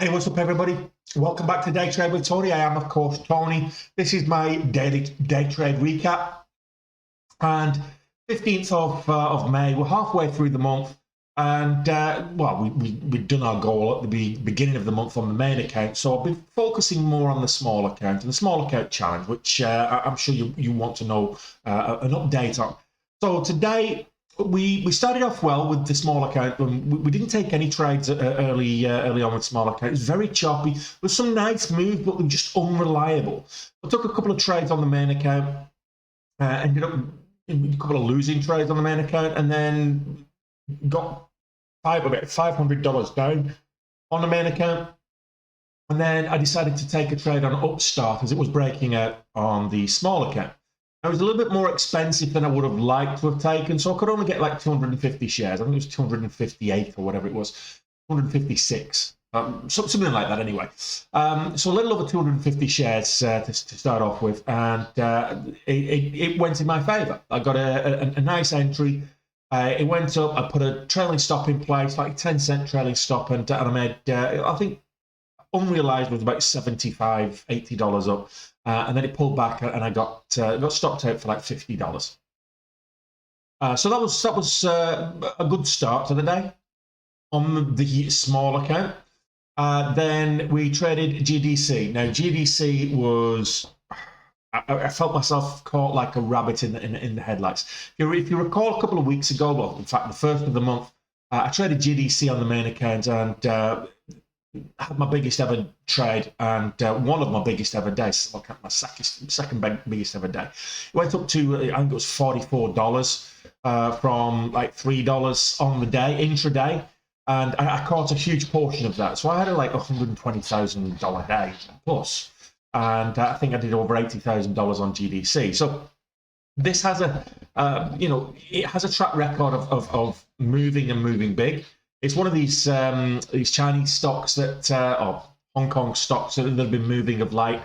Hey, what's up, everybody? Welcome back to Day Trade with Tony. I am, of course, Tony. This is my daily day trade recap. And 15th of May, we're halfway through the month. And, well, we've done our goal at the beginning of the month on the main account. So I've been focusing more on the small account and the small account challenge, which I'm sure you want to know an update on. So today, we started off well with the small account. We didn't take any trades early on with small account. It was very choppy. With some nice moves, but they're just unreliable. I took a couple of trades on the main account. Ended up in a couple of losing trades on the main account, and then got about $500 down on the main account. And then I decided to take a trade on Upstart as it was breaking out on the small account. It was a little bit more expensive than I would have liked to have taken, so I could only get like 250 shares. I think it was 258 or whatever it was, 256, something like that anyway. So a little over 250 shares to start off with, and it went in my favour. I got a nice entry. It went up. I put a trailing stop in place, like 10-cent trailing stop, and I made, I think, unrealized was about $75, $80 up. And then it pulled back, and I got stopped out for like $50. So that was a good start to the day on the small account. Then we traded GDC. Now GDC was, I felt myself caught like a rabbit in the headlights. If you recall, a couple of weeks ago, well, in fact, the first of the month, I traded GDC on the main account and had my biggest ever trade and one of my biggest ever days. My second biggest ever day. It went up to, I think it was $44 from like $3 on the day, intraday. And I caught a huge portion of that. So I had like $120,000 day plus. And I think I did over $80,000 on GDC. So this has it has a track record of moving and moving big. It's one of these Chinese stocks that, or Hong Kong stocks that have been moving of late.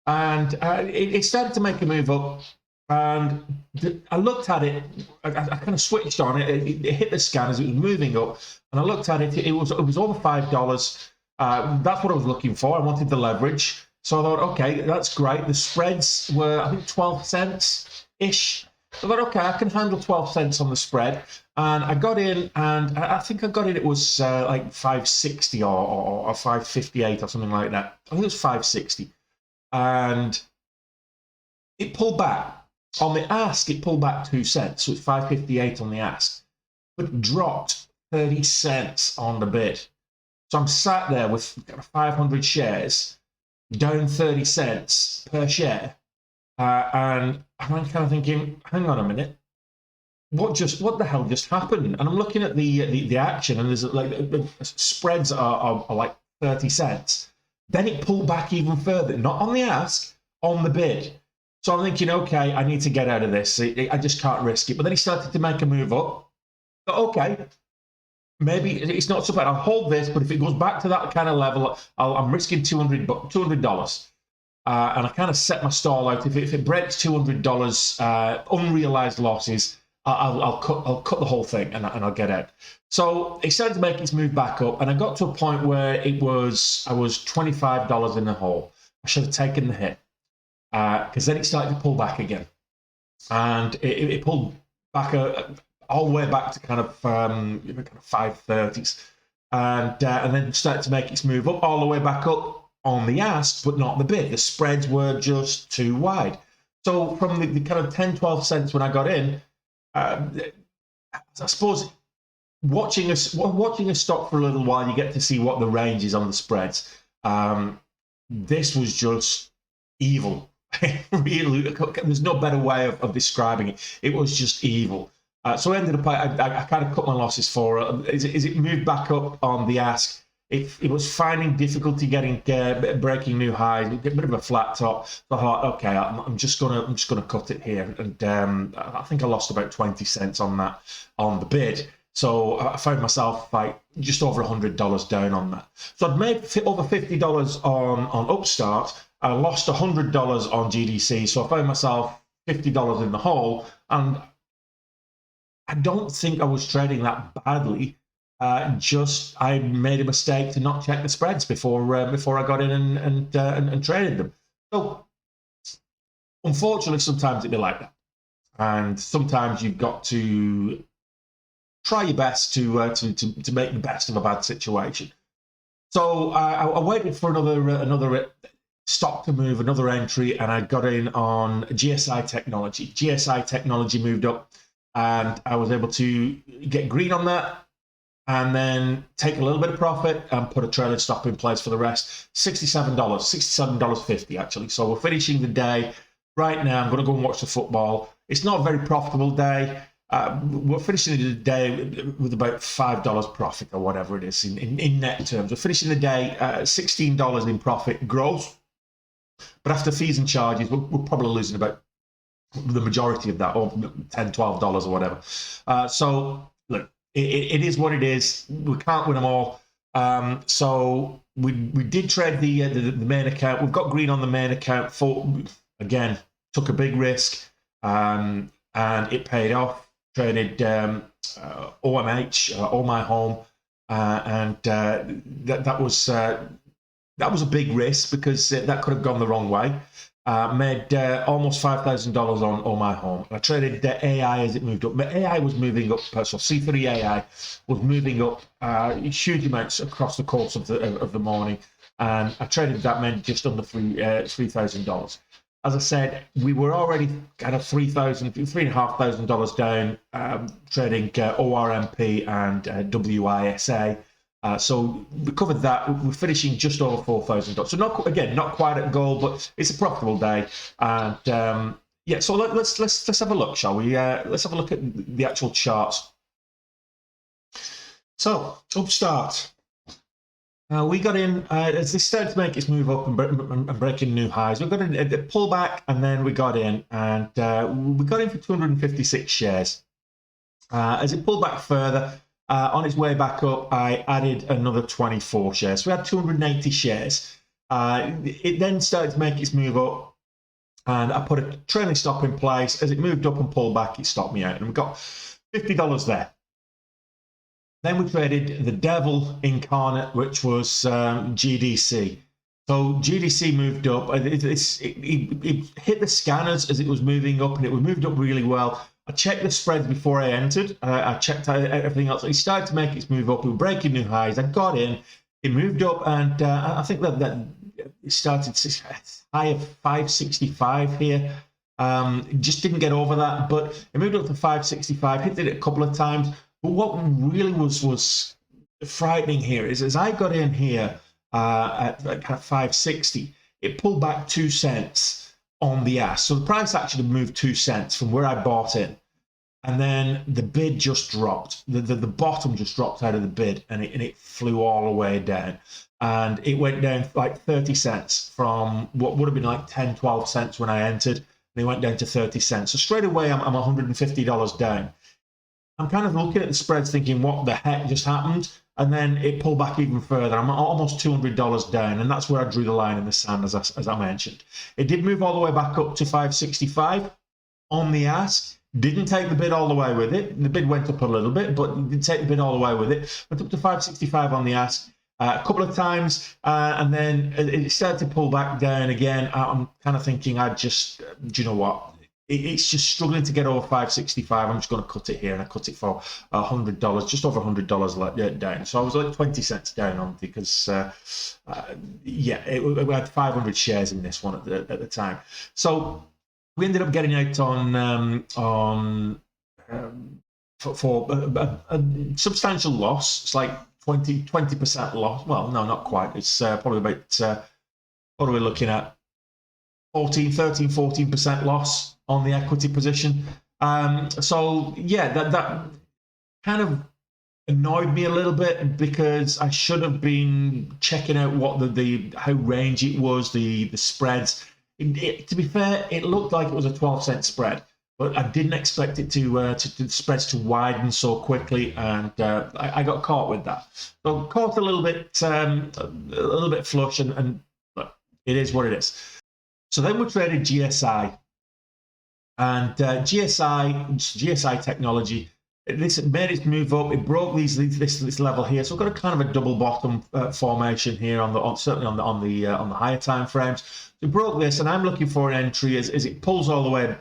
And it started to make a move up. And I looked at it, I kind of switched on it. It hit the scan as it was moving up. And I looked at it, it was over $5. That's what I was looking for. I wanted the leverage. So I thought, okay, that's great. The spreads were, I think, 12 cents-ish. I thought, okay, I can handle 12 cents on the spread. And I got in, and I think I got in, it was like 560 or 558 or something like that. I think it was 560. And it pulled back. On the ask, it pulled back 2 cents. So it's 558 on the ask. But dropped 30 cents on the bid. So I'm sat there with 500 shares, down 30 cents per share. And I'm kind of thinking, hang on a minute. What the hell just happened? And I'm looking at the action, and there's like the spreads are like 30 cents. Then it pulled back even further, not on the ask, on the bid. So I'm thinking, okay, I need to get out of this. I just can't risk it. But then he started to make a move up. But okay, maybe it's not so bad. I'll hold this, but if it goes back to that kind of level, I'm risking $200. And I kind of set my stall out. If it breaks $200 unrealized losses, I'll cut the whole thing and I'll get out. So it started to make its move back up, and I got to a point where I was $25 in the hole. I should have taken the hit because then it started to pull back again, and it pulled back all the way back to kind of 530s, and then started to make its move up all the way back up on the ask, but not the bid. The spreads were just too wide. So from the kind of 10, 12 cents when I got in, I suppose watching a stock for a little while, you get to see what the range is on the spreads. This was just evil. Really, there's no better way of describing it. It was just evil. So I ended up, I kind of cut my losses for it. As it moved back up on the ask, it was finding difficulty getting breaking new highs, a bit of a flat top. So I thought, okay, I'm just gonna cut it here, and I think I lost about 20 cents on the bid. So I found myself like just over $100 down on that. So I'd made over $50 on Upstart. I lost $100 on GDC. So I found myself $50 in the hole, and I don't think I was trading that badly I made a mistake to not check the spreads before I got in and traded them. So unfortunately, sometimes it'd be like that, and sometimes you've got to try your best to make the best of a bad situation. So I waited for another stock to move, another entry, and I got in on GSI Technology. GSI Technology moved up, and I was able to get green on that, and then take a little bit of profit and put a trailing stop in place for the rest. $67.50 actually. So we're finishing the day right now. I'm going to go and watch the football. It's not a very profitable day. We're finishing the day with about $5 profit or whatever it is in net terms. We're finishing the day $16 in profit gross, but after fees and charges, we're probably losing about the majority of that, or $10, $12 or whatever. So look, it is what it is. We can't win them all. So we did trade the main account. We've got green on the main account. Again, took a big risk, and it paid off. Traded OMH, All My Home, and that was a big risk because that could have gone the wrong way. Made almost $5,000 on All My Home. I traded AI as it moved up. But AI was moving up. So C3 AI was moving up huge amounts across the course of the morning, and I traded that, made just under $3,000. As I said, we were already kind of $3,500 down, trading ORMP and WISA. So we covered that. We're finishing just over $4,000. So not quite at goal, but it's a profitable day. And yeah, so let's have a look, shall we? Let's have a look at the actual charts. So Upstart. We got in as they started to make its move up and breaking new highs. We got in a pullback, and then we got in, and we got in for 256 shares. As it pulled back further, on its way back up, I added another 24 shares. So we had 280 shares. It then started to make its move up, and I put a trailing stop in place. As it moved up and pulled back, it stopped me out, and we got $50 there. Then we traded the devil incarnate, which was GDC. So GDC moved up. It hit the scanners as it was moving up, and it moved up really well. I checked the spreads before I entered. I checked everything else. It started to make its move up. We were breaking new highs. I got in. It moved up, and I think that it started high of 565 here. It just didn't get over that, but it moved up to 565. Hit it a couple of times. But what really was frightening here is, as I got in here at 560, it pulled back 2 cents on the ask. So the price actually moved 2 cents from where I bought in, and then the bid just dropped. The bottom just dropped out of the bid, and it flew all the way down, and it went down like 30 cents from what would have been like 10, 12 cents when I entered, and it went down to 30 cents. So straight away, I'm $150 down. I'm kind of looking at the spreads thinking, what the heck just happened? And then it pulled back even further. I'm almost $200 down, and that's where I drew the line in the sand, as I mentioned. It did move all the way back up to 565 on the ask. Didn't take the bid all the way with it. The bid went up a little bit, but didn't take the bid all the way with it. Went up to 565 on the ask a couple of times, and then it started to pull back down again. I'm kind of thinking, do you know what? It's just struggling to get over 565. I'm just going to cut it here, and I cut it for $100, just over $100 down. So I was like 20 cents down on it because, yeah, we had 500 shares in this one at the time. So we ended up getting out for a substantial loss. It's like 20% loss. Well, no, not quite. It's probably about, what are we looking at? 14% loss on the equity position. So yeah, that kind of annoyed me a little bit, because I should have been checking out what how range it was, the spreads. To be fair, it looked like it was a 12-cent spread, but I didn't expect it to spreads to widen so quickly, and I got caught with that. So caught a little bit flush, and look, it is what it is. So then we traded GSI, and GSI Technology This made its move up. It broke this level here, so we've got a kind of a double bottom formation here certainly on the higher time frames. So it broke this, and I'm looking for an entry as it pulls all the way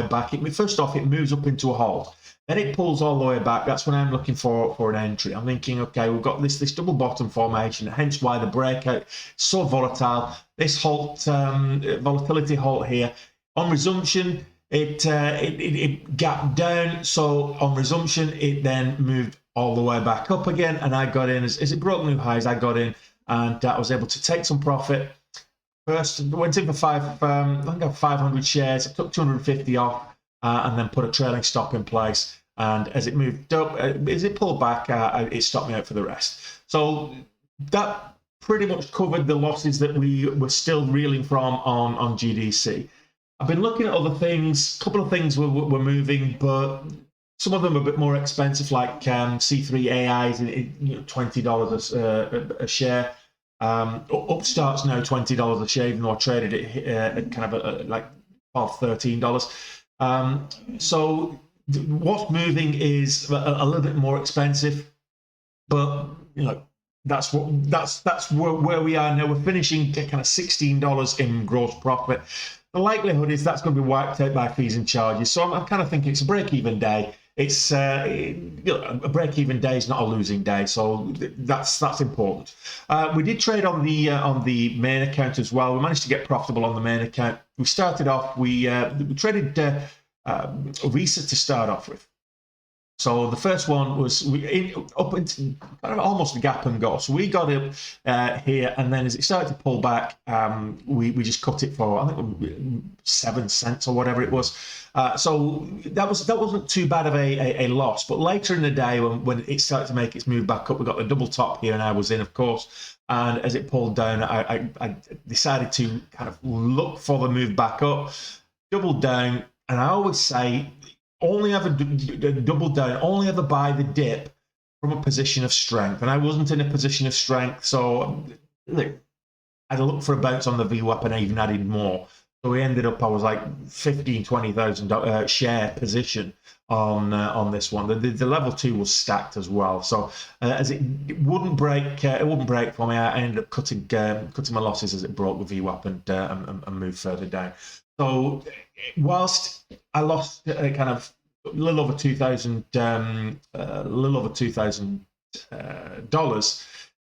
back. First off, it moves up into a hold. Then it pulls all the way back. That's when I'm looking for an entry. I'm thinking, okay, we've got this double bottom formation, hence why the breakout is so volatile. This volatility halt here. On resumption, it gapped down. So on resumption, it then moved all the way back up again, and I got in as it broke new highs. I got in, and I was able to take some profit. First, went in for I think I have 500 shares. I took 250 off. And then put a trailing stop in place. And as it moved up, as it pulled back, it stopped me out for the rest. So that pretty much covered the losses that we were still reeling from on GDC. I've been looking at other things. A couple of things were moving, but some of them are a bit more expensive, like C3 AIs, $20 a share. Upstart's now $20 a share, even though I traded it at kind of like $12, $13. So what's moving is a little bit more expensive, but that's where we are now. We're finishing kind of $16 in gross profit. The likelihood is that's going to be wiped out by fees and charges. So I'm kind of thinking it's a break-even day. It's a break-even day is not a losing day, so that's important. We did trade on the main account as well. We managed to get profitable on the main account. We started off. We traded Visa to start off with. So the first one was up into kind of almost a gap and go. So we got it here, and then as it started to pull back, we just cut it for I think 7 cents or whatever it was. So that wasn't too bad of a loss. But later in the day, when it started to make its move back up, we got the double top here, and I was in, of course. And as it pulled down, I decided to kind of look for the move back up, double down, and I always say, only ever double down, only ever buy the dip from a position of strength. And I wasn't in a position of strength, so I had to look for a bounce on the VWAP, and I even added more. So we ended up, I was like 15,000, 20,000 share position on this one. The level 2 was stacked as well. So as it wouldn't break for me, I ended up cutting my losses as it broke the VWAP and moved further down. So whilst I lost kind of a little over $2,000,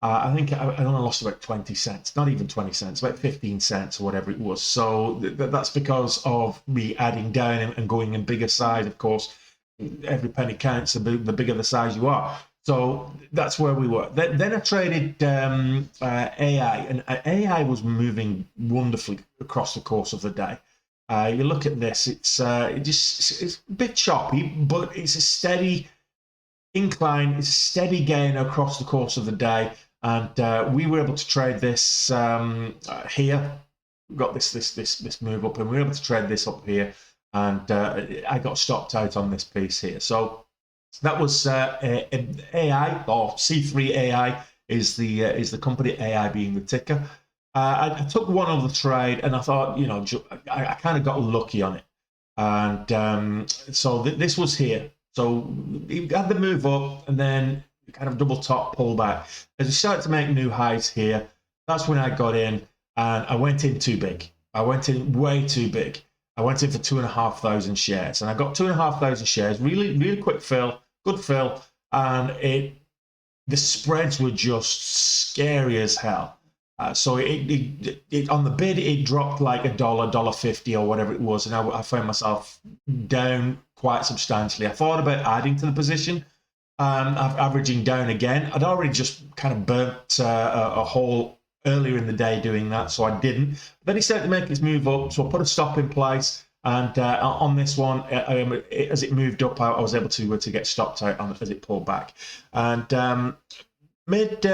I think I only lost about 20 cents, not even 20 cents, about 15 cents or whatever it was. So that's because of me adding down and going in bigger size. Of course, every penny counts, the bigger the size you are. So that's where we were. Then I traded AI, and AI was moving wonderfully across the course of the day. You look at this; it's a bit choppy, but it's a steady incline. It's a steady gain across the course of the day, and we were able to trade this here. We got this move up, and we were able to trade this up here, and I got stopped out on this piece here. So that was AI, or C3 AI is the company, AI being the ticker. I took one of the trade, and I thought, I kind of got lucky on it. And so this was here. So you had the move up, and then kind of double top pull back. As it started to make new highs here, that's when I got in, and I went in too big. I went in way too big. I went in for 2,500 shares, and I got 2,500 shares. Really, really quick fill, good fill, and the spreads were just scary as hell. So it on the bid, it dropped like $1.50 or whatever it was, and I found myself down quite substantially. I thought about adding to the position, averaging down again. I'd already just kind of burnt a hole earlier in the day doing that, so I didn't. Then he started to make his move up, so I put a stop in place, and on this one, as it moved up, I was able to get stopped out as it pulled back, and made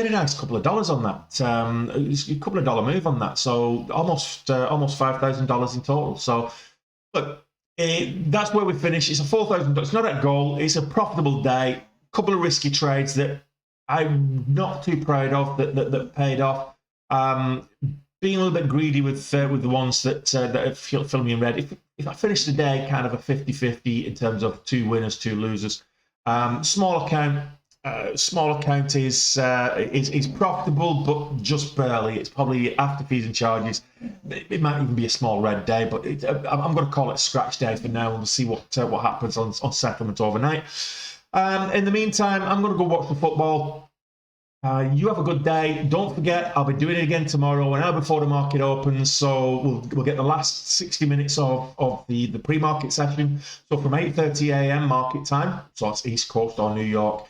a nice couple of dollars on that. A couple of dollar move on that. So almost $5,000 in total. So look, that's where we finish. It's a $4,000. It's not at goal. It's a profitable day. A couple of risky trades that I'm not too proud of that paid off. being a little bit greedy with the ones that are filling me in red. If I finish the day kind of a 50-50 in terms of 2 winners, 2 losers, small account is profitable, but just barely. It's probably after fees and charges. It might even be a small red day, but I'm going to call it scratch day for now, and we'll see what happens on settlement overnight. In the meantime, I'm going to go watch the football. You have a good day. Don't forget, I'll be doing it again tomorrow, an hour before the market opens. So we'll get the last 60 minutes of the pre-market session. So from 8:30 a.m. market time, so that's East Coast or New York,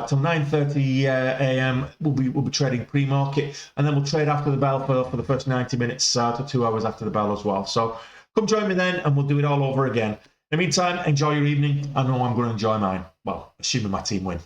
till 9:30 a.m. we'll be trading pre-market, and then we'll trade after the bell for the first 90 minutes to 2 hours after the bell as well. So come join me then, and we'll do it all over again. In the meantime, enjoy your evening. I know I'm going to enjoy mine. Well, assuming my team win.